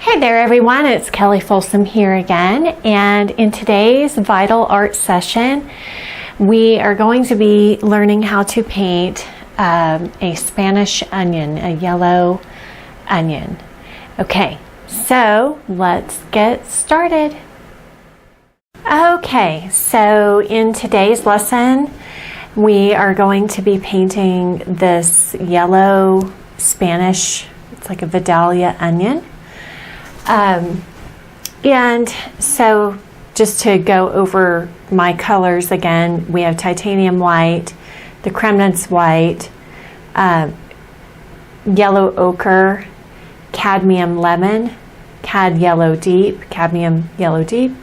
Hey there everyone, it's Kelly Folsom here again, and in today's Vital Art session we are going to be learning how to paint a Spanish onion, a yellow onion. Okay, so let's get started. Okay, so in today's lesson we are going to be painting this yellow Spanish, it's like a Vidalia onion. And so just to go over my colors again, we have titanium white, the Kremnitz white, yellow ochre, cadmium lemon, cad yellow deep, cadmium yellow deep,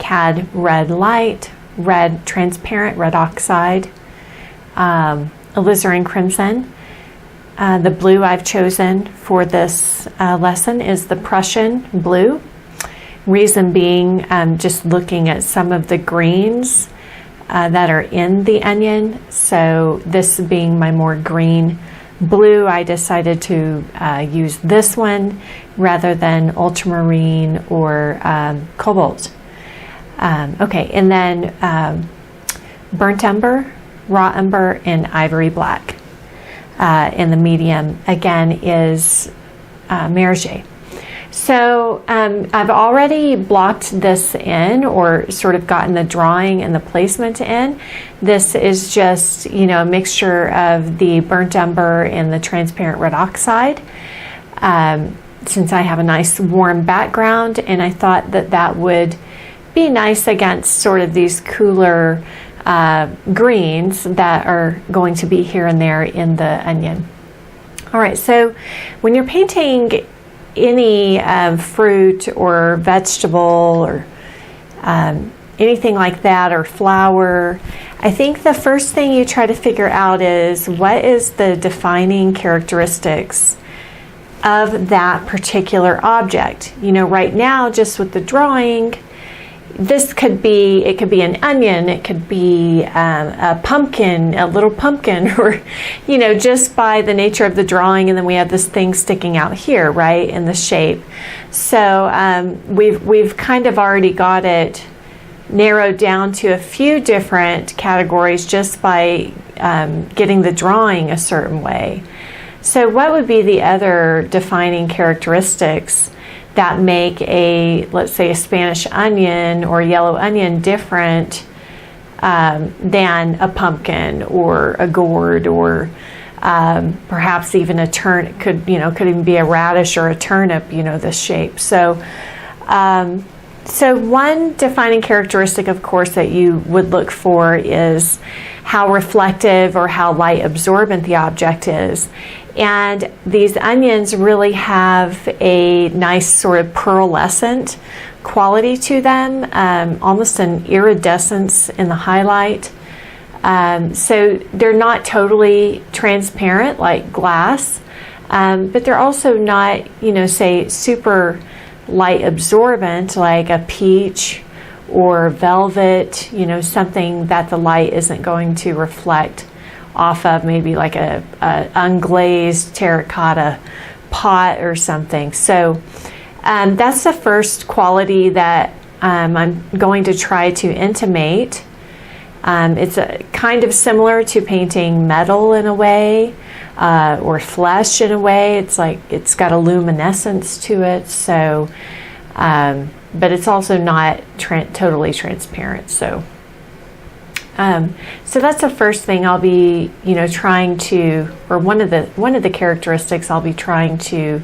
cad red light, red transparent, red oxide, alizarin crimson. The blue I've chosen for this lesson is the Prussian blue. Reason being, just looking at some of the greens that are in the onion. So this being my more green blue, I decided to use this one rather than ultramarine or cobalt. Okay, and then burnt umber, raw umber, and ivory black. And the medium again is Maroger. So I've already blocked this in, or sort of gotten the drawing and the placement in. This is just, you know, a mixture of the burnt umber and the transparent red oxide. Since I have a nice warm background, and I thought that that would be nice against sort of these cooler greens that are going to be here and there in the onion. All right, so when you're painting any fruit or vegetable or anything like that, or flower, I think the first thing you try to figure out is what is the defining characteristics of that particular object. You know, right now, just with the drawing, this could be, it could be an onion, it could be a pumpkin, a little pumpkin, or, you know, just by the nature of the drawing, and then we have this thing sticking out here, right, in the shape. So we've kind of already got it narrowed down to a few different categories just by getting the drawing a certain way. So what would be the other defining characteristics that make a, let's say, a Spanish onion or yellow onion different than a pumpkin or a gourd, or perhaps even a turnip? Could even be a radish or a turnip, you know, this shape. So so one defining characteristic, of course, that you would look for is how reflective or how light absorbent the object is. And these onions really have a nice sort of pearlescent quality to them, almost an iridescence in the highlight. So they're not totally transparent like glass, but they're also not, you know, say super light absorbent like a peach or velvet, you know, something that the light isn't going to reflect off of, maybe like a unglazed terracotta pot or something. So that's the first quality that I'm going to try to intimate. It's kind of similar to painting metal in a way, or flesh in a way. It's like it's got a luminescence to it. So, but it's also not totally transparent. So that's the first thing I'll be, you know, trying to, or one of the characteristics I'll be trying to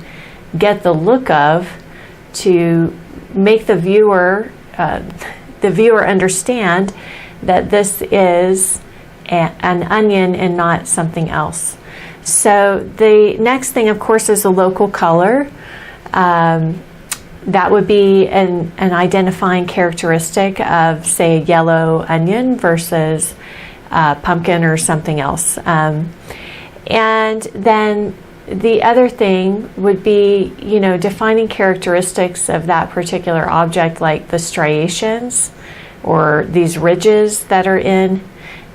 get the look of, to make the viewer understand that this is an onion and not something else. So the next thing, of course, is the local color. That would be an identifying characteristic of, say, a yellow onion versus pumpkin or something else. And then the other thing would be, you know, defining characteristics of that particular object, like the striations or these ridges that are in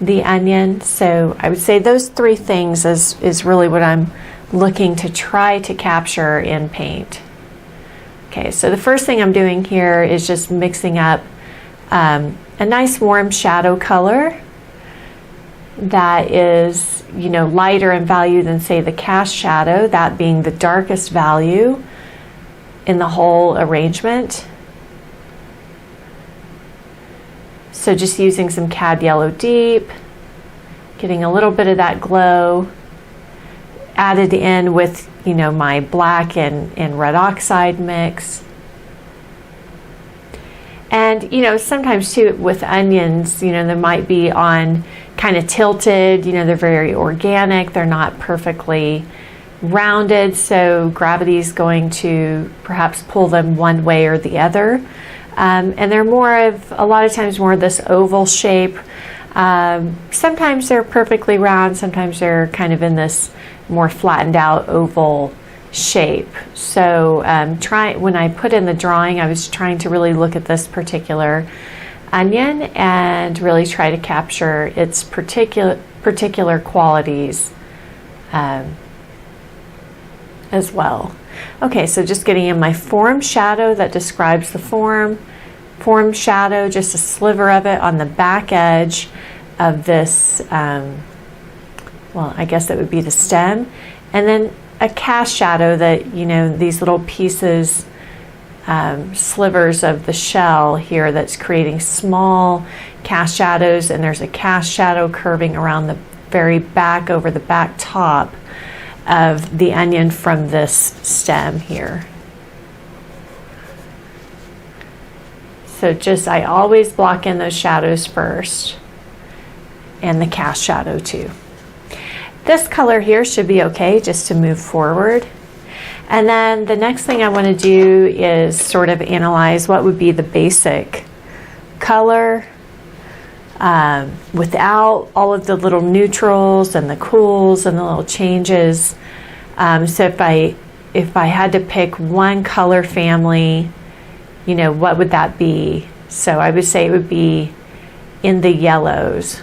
the onion. So I would say those three things is really what I'm looking to try to capture in paint. Okay, so the first thing I'm doing here is just mixing up a nice warm shadow color that is, you know, lighter in value than, say, the cast shadow, that being the darkest value in the whole arrangement. So just using some Cad Yellow Deep, getting a little bit of that glow added in with, you know, my black and red oxide mix. And, you know, sometimes too with onions, you know, they might be on kind of tilted, you know, they're very organic, they're not perfectly rounded, so gravity is going to perhaps pull them one way or the other. And they're a lot of times more of this oval shape. Sometimes they're perfectly round, sometimes they're kind of in this more flattened out oval shape. So when I put in the drawing, I was trying to really look at this particular onion and really try to capture its particular qualities as well. Okay, so just getting in my form shadow that describes the form shadow, just a sliver of it on the back edge of this, well, I guess that would be the stem, and then a cast shadow that, you know, these little pieces, slivers of the shell here that's creating small cast shadows, and there's a cast shadow curving around the very back over the back top of the onion from this stem here. So I always block in those shadows first, and the cast shadow too. This color here should be okay just to move forward. And then the next thing I want to do is sort of analyze what would be the basic color without all of the little neutrals and the cools and the little changes. So if I had to pick one color family, you know, what would that be? So I would say it would be in the yellows.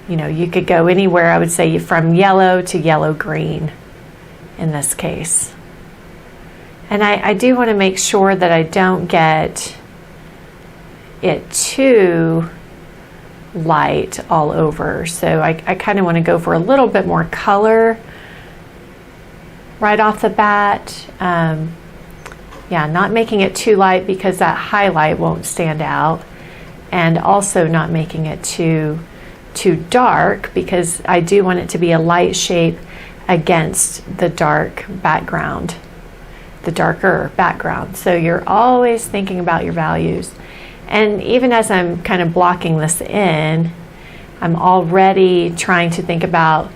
You know, you could go anywhere, I would say, from yellow to yellow green in this case. And I do want to make sure that I don't get it too light all over. So I kind of want to go for a little bit more color right off the bat. Yeah, not making it too light because that highlight won't stand out, and also not making it too dark because I do want it to be a light shape against the dark background, the darker background. So you're always thinking about your values. And even as I'm kind of blocking this in, I'm already trying to think about,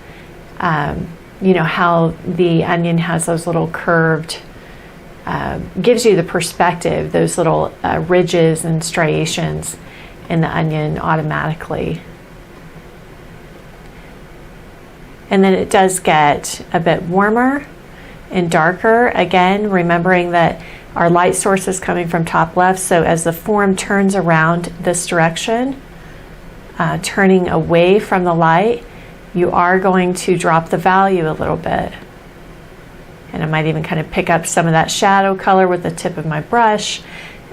you know, how the onion has those little curved, gives you the perspective, those little ridges and striations in the onion automatically. And then it does get a bit warmer and darker. Again, remembering that our light source is coming from top left, so as the form turns around this direction, turning away from the light, you are going to drop the value a little bit. And I might even kind of pick up some of that shadow color with the tip of my brush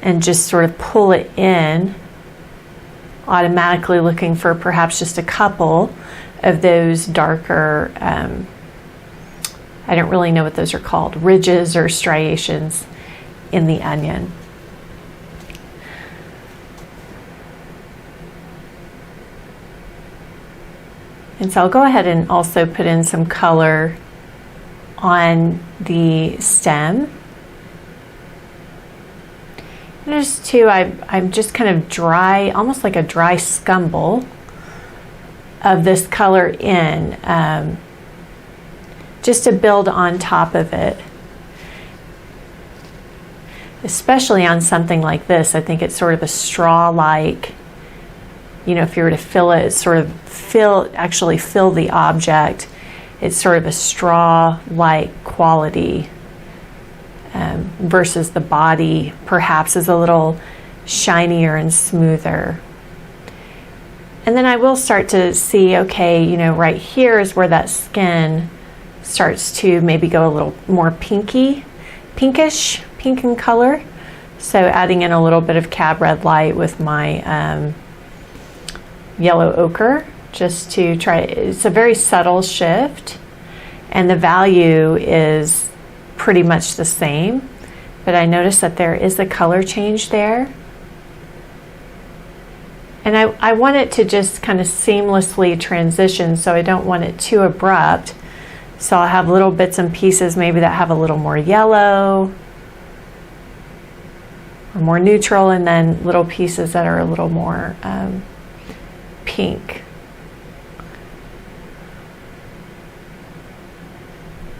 and just sort of pull it in, automatically looking for perhaps just a couple of those darker, I don't really know what those are called, ridges or striations in the onion. And so I'll go ahead and also put in some color on the stem. Notice too, I'm just kind of dry, almost like a dry scumble of this color in, just to build on top of it. Especially on something like this, I think it's sort of a straw-like, you know, if you were to fill it, actually fill the object, it's sort of a straw-like quality, versus the body perhaps is a little shinier and smoother. And then I will start to see, okay, you know, right here is where that skin starts to maybe go a little more pinky pinkish, pink in color. So adding in a little bit of Cab Red Light with my yellow ochre, just to try. It's a very subtle shift, and the value is pretty much the same, but I noticed that there is a color change there. And I want it to just kind of seamlessly transition, so I don't want it too abrupt. So I'll have little bits and pieces maybe that have a little more yellow or more neutral, and then little pieces that are a little more pink.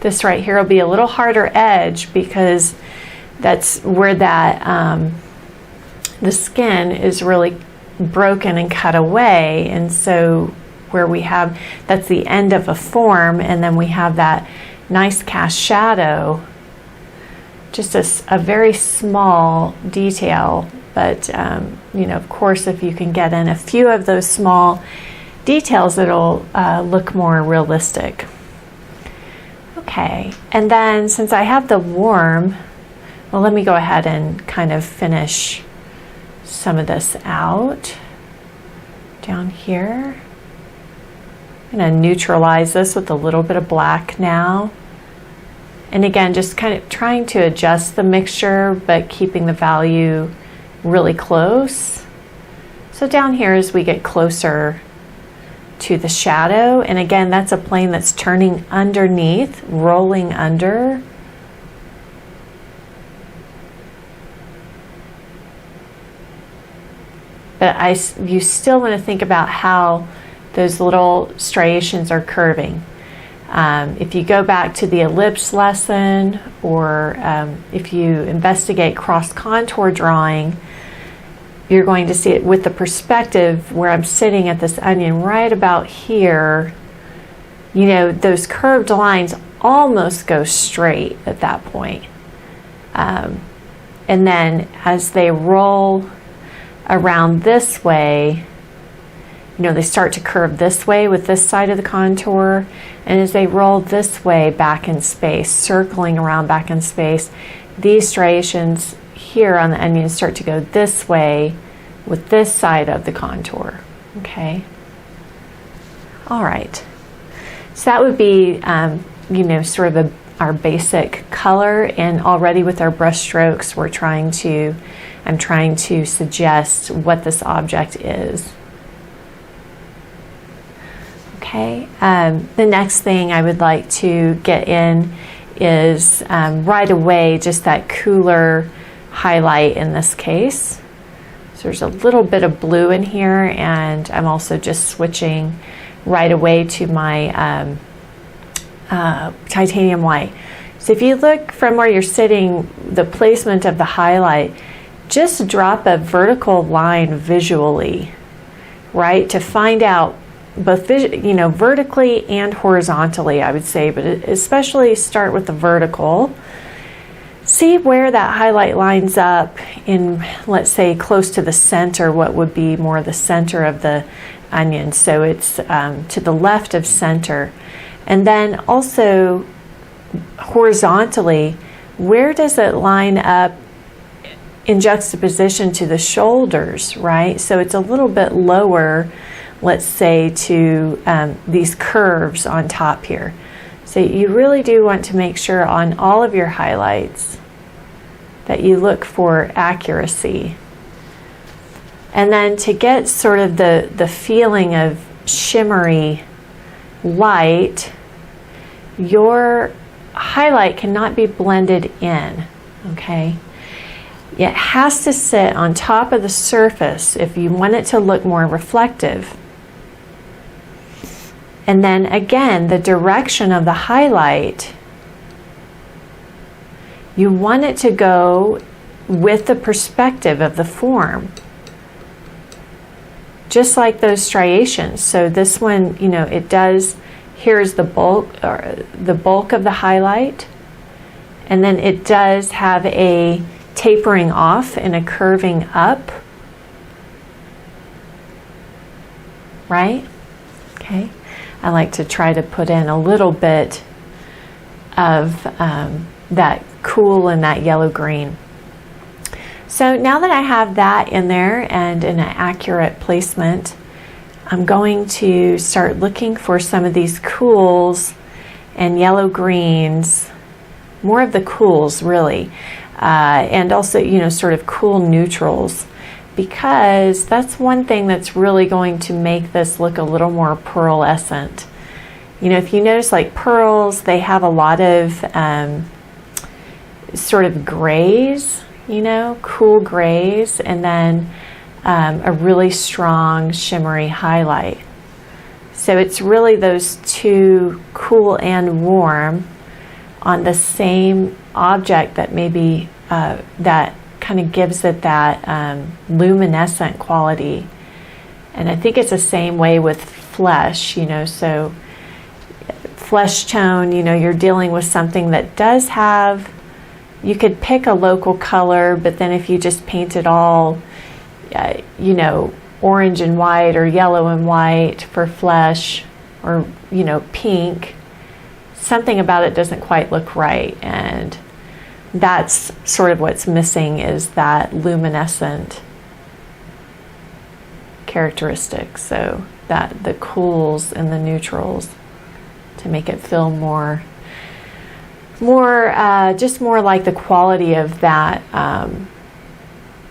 This right here will be a little harder edge because that's where that the skin is really broken and cut away, and so where we have, that's the end of a form, and then we have that nice cast shadow, just a very small detail, but you know, of course, if you can get in a few of those small details, it'll look more realistic. Okay, and then since I have the warm, well, let me go ahead and kind of finish some of this out down here. I'm going to neutralize this with a little bit of black now. And again, just kind of trying to adjust the mixture, but keeping the value really close. So down here as we get closer to the shadow, and again, that's a plane that's turning underneath, rolling under. But you still want to think about how those little striations are curving. If you go back to the ellipse lesson, or if you investigate cross contour drawing, you're going to see it with the perspective where I'm sitting at this onion right about here. You know, those curved lines almost go straight at that point. And then as they roll around this way, you know, they start to curve this way with this side of the contour, and as they roll this way back in space, circling around back in space, these striations here on the onion start to go this way with this side of the contour. Okay. All right. So that would be, you know, sort of our basic color, and already with our brush strokes, I'm trying to suggest what this object is. Okay, the next thing I would like to get in is right away just that cooler highlight in this case. So there's a little bit of blue in here, and I'm also just switching right away to my titanium white. So if you look from where you're sitting, the placement of the highlight, just drop a vertical line visually, right, to find out both, you know, vertically and horizontally, I would say, but especially start with the vertical. See where that highlight lines up in, let's say, close to the center, what would be more the center of the onion. So it's to the left of center. And then also horizontally, where does it line up in juxtaposition to the shoulders, right? So it's a little bit lower, let's say, to these curves on top here. So you really do want to make sure on all of your highlights that you look for accuracy. And then to get sort of the feeling of shimmery light, your highlight cannot be blended in, okay? It has to sit on top of the surface if you want it to look more reflective. And then again, the direction of the highlight, you want it to go with the perspective of the form, just like those striations. So this one, you know, it does, here's the bulk, or the bulk of the highlight, and then it does have a tapering off and a curving up, right? Okay. I like to try to put in a little bit of that cool and that yellow-green. So now that I have that in there and in an accurate placement, I'm going to start looking for some of these cools and yellow-greens, more of the cools really, and also, you know, sort of cool neutrals, because that's one thing that's really going to make this look a little more pearlescent. You know, if you notice, like pearls, they have a lot of sort of grays, you know, cool grays, and then a really strong shimmery highlight. So it's really those two, cool and warm, on the same object that maybe that kind of gives it that luminescent quality. And I think it's the same way with flesh, you know, so flesh tone, you know, you're dealing with something that does have, you could pick a local color, but then if you just paint it all, you know, orange and white or yellow and white for flesh, or, you know, pink, something about it doesn't quite look right. And that's sort of what's missing, is that luminescent characteristic. So that the cools and the neutrals to make it feel more just more like the quality of that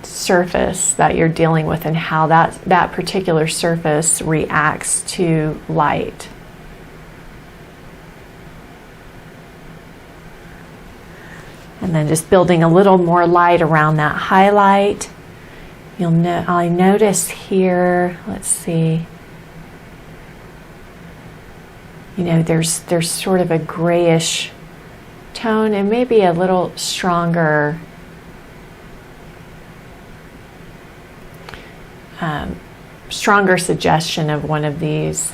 surface that you're dealing with, and how that particular surface reacts to light. And then just building a little more light around that highlight. I notice here, let's see, you know, there's sort of a grayish tone and maybe a little stronger suggestion of one of these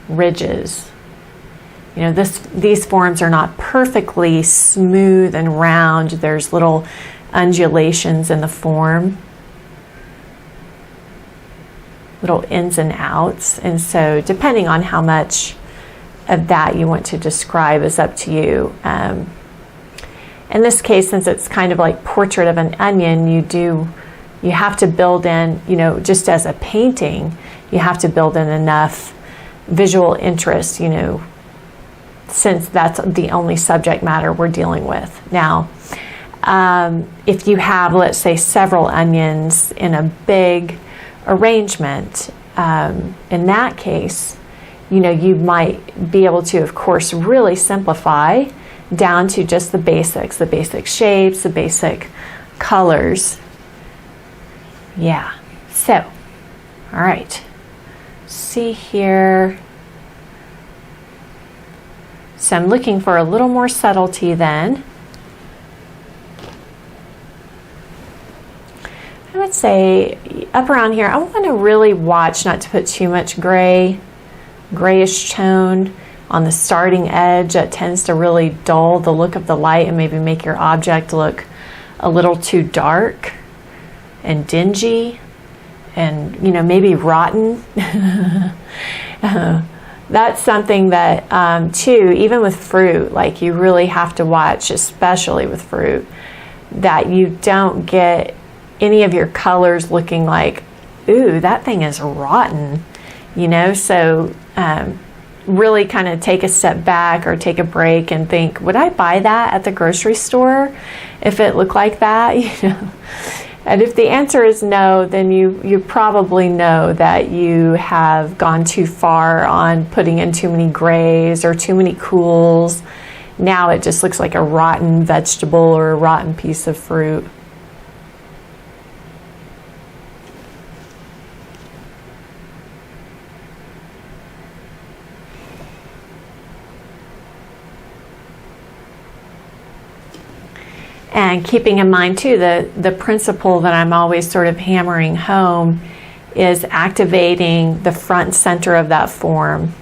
ridges. You know, these forms are not perfectly smooth and round. There's little undulations in the form, little ins and outs. And so depending on how much of that you want to describe is up to you. In this case, since it's kind of like portrait of an onion, you have to build in, you know, just as a painting, you have to build in enough visual interest, you know, since that's the only subject matter we're dealing with. Now, if you have, let's say, several onions in a big arrangement, in that case, you know, you might be able to, of course, really simplify down to just the basics, the basic shapes, the basic colors. Yeah. So, all right. See here. So I'm looking for a little more subtlety then. I would say up around here, I want to really watch not to put too much grayish tone on the starting edge. That tends to really dull the look of the light and maybe make your object look a little too dark and dingy and, you know, maybe rotten. That's something that, too, even with fruit, like you really have to watch, especially with fruit, that you don't get any of your colors looking like, ooh, that thing is rotten, you know? So really kind of take a step back or take a break and think, would I buy that at the grocery store if it looked like that? You know? And if the answer is no, then you probably know that you have gone too far on putting in too many grays or too many cools. Now it just looks like a rotten vegetable or a rotten piece of fruit. And keeping in mind, too, the principle that I'm always sort of hammering home is activating the front and center of that form.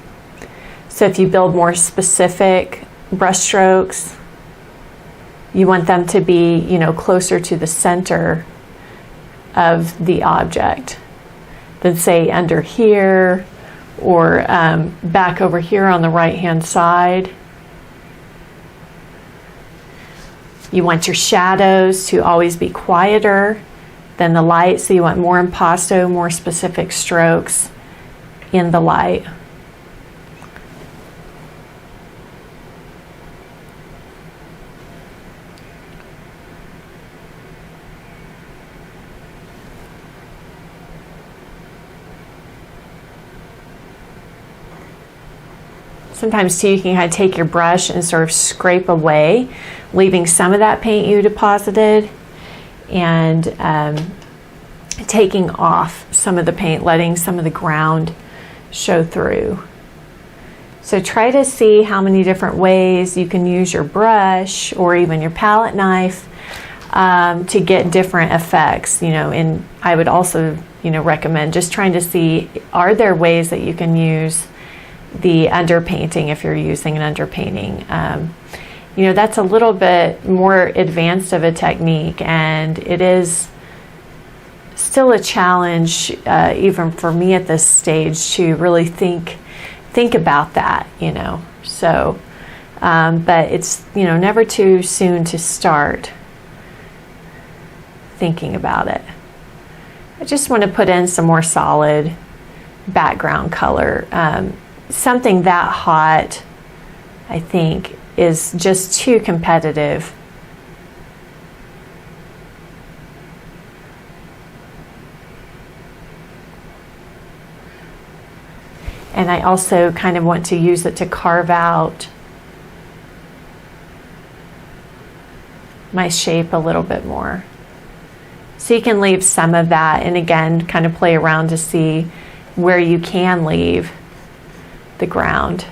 So if you build more specific brush strokes, you want them to be, you know, closer to the center of the object than, say, under here or back over here on the right-hand side. You want your shadows to always be quieter than the light, so you want more impasto, more specific strokes in the light. Sometimes too, you can kind of take your brush and sort of scrape away, leaving some of that paint you deposited, and taking off some of the paint, letting some of the ground show through. So try to see how many different ways you can use your brush or even your palette knife to get different effects. And I would also, recommend just trying to see, are there ways that you can use the underpainting if you're using an underpainting. That's a little bit more advanced of a technique, and it is still a challenge, even for me at this stage, to really think about that, So, but it's, never too soon to start thinking about it. I just want to put in some more solid background color. Something that hot, I think, is just too competitive. And I also kind of want to use it to carve out my shape a little bit more. So you can leave some of that, and again, kind of play around to see where you can leave the ground.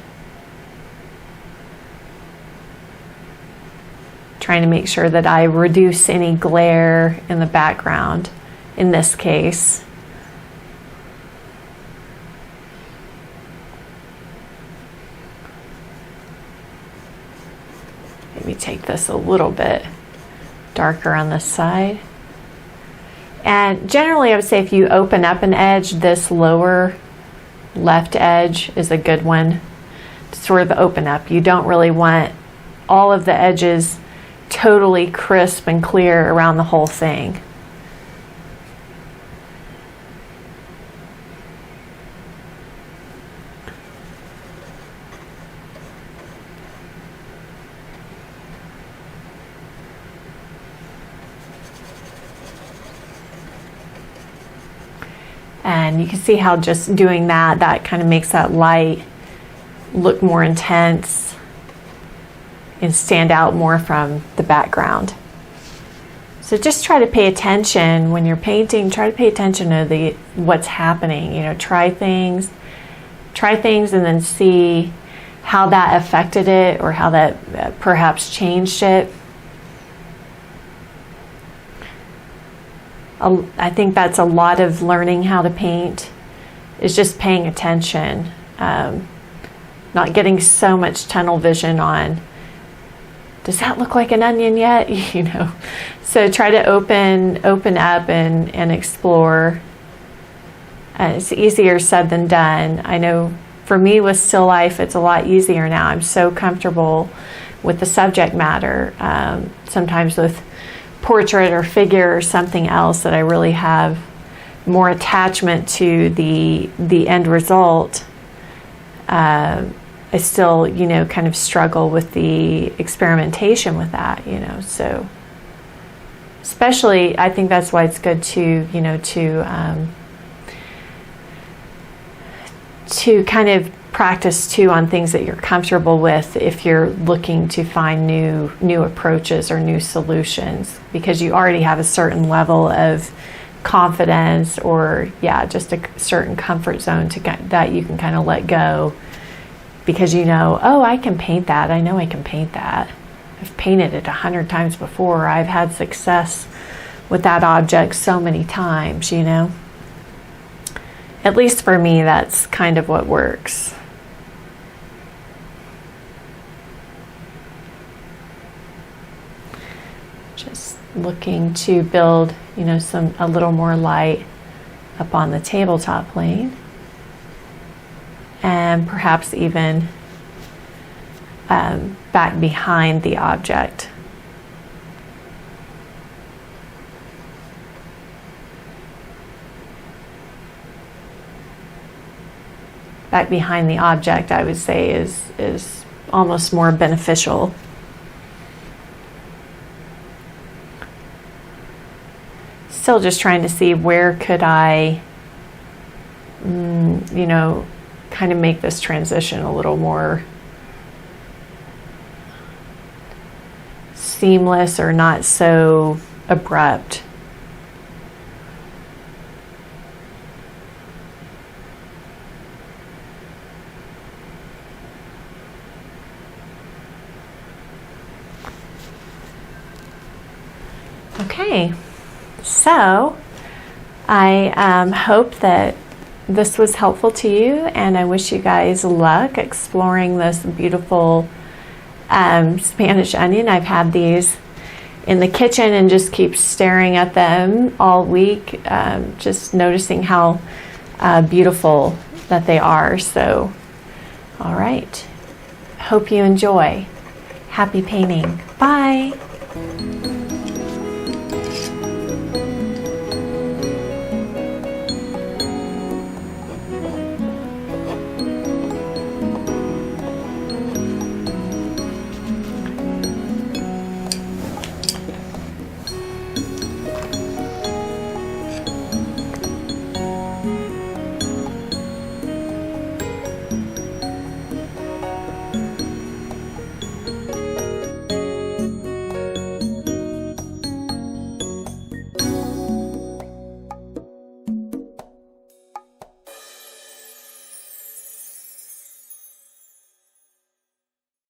Trying to make sure that I reduce any glare in the background in this case. Maybe take this a little bit darker on this side. And generally I would say if you open up an edge, this lower left edge is a good one to sort of open up. You don't really want all of the edges totally crisp and clear around the whole thing. And you can see how just doing that kind of makes that light look more intense and stand out more from the background. So just try to pay attention when you're painting. Try to pay attention to what's happening. Try things, and then see how that affected it or how that perhaps changed it. I think that's a lot of learning how to paint, is just paying attention, not getting so much tunnel vision on, does that look like an onion yet? So try to open up and explore. It's easier said than done. I know for me with still life, it's a lot easier now. I'm so comfortable with the subject matter. Sometimes with portrait or figure or something else that I really have more attachment to the end result, I still, kind of struggle with the experimentation with that, so especially I think that's why it's good to kind of practice too on things that you're comfortable with if you're looking to find new approaches or new solutions, because you already have a certain level of confidence or just a certain comfort zone that you can kind of let go, because I can paint that. I know I can paint that. I've painted it 100 times before. I've had success with that object so many times, At least for me, that's kind of what works. Just looking to build, a little more light up on the tabletop plane, and perhaps even back behind the object. back behind the object, I would say is almost more beneficial. Still just trying to see where could I, you know, kind of make this transition a little more seamless or not so abrupt. Okay, so I hope that this was helpful to you, and I wish you guys luck exploring this beautiful Spanish onion. I've had these in the kitchen and just keep staring at them all week, just noticing how beautiful that they are. So, all right, hope you enjoy. Happy painting. Bye.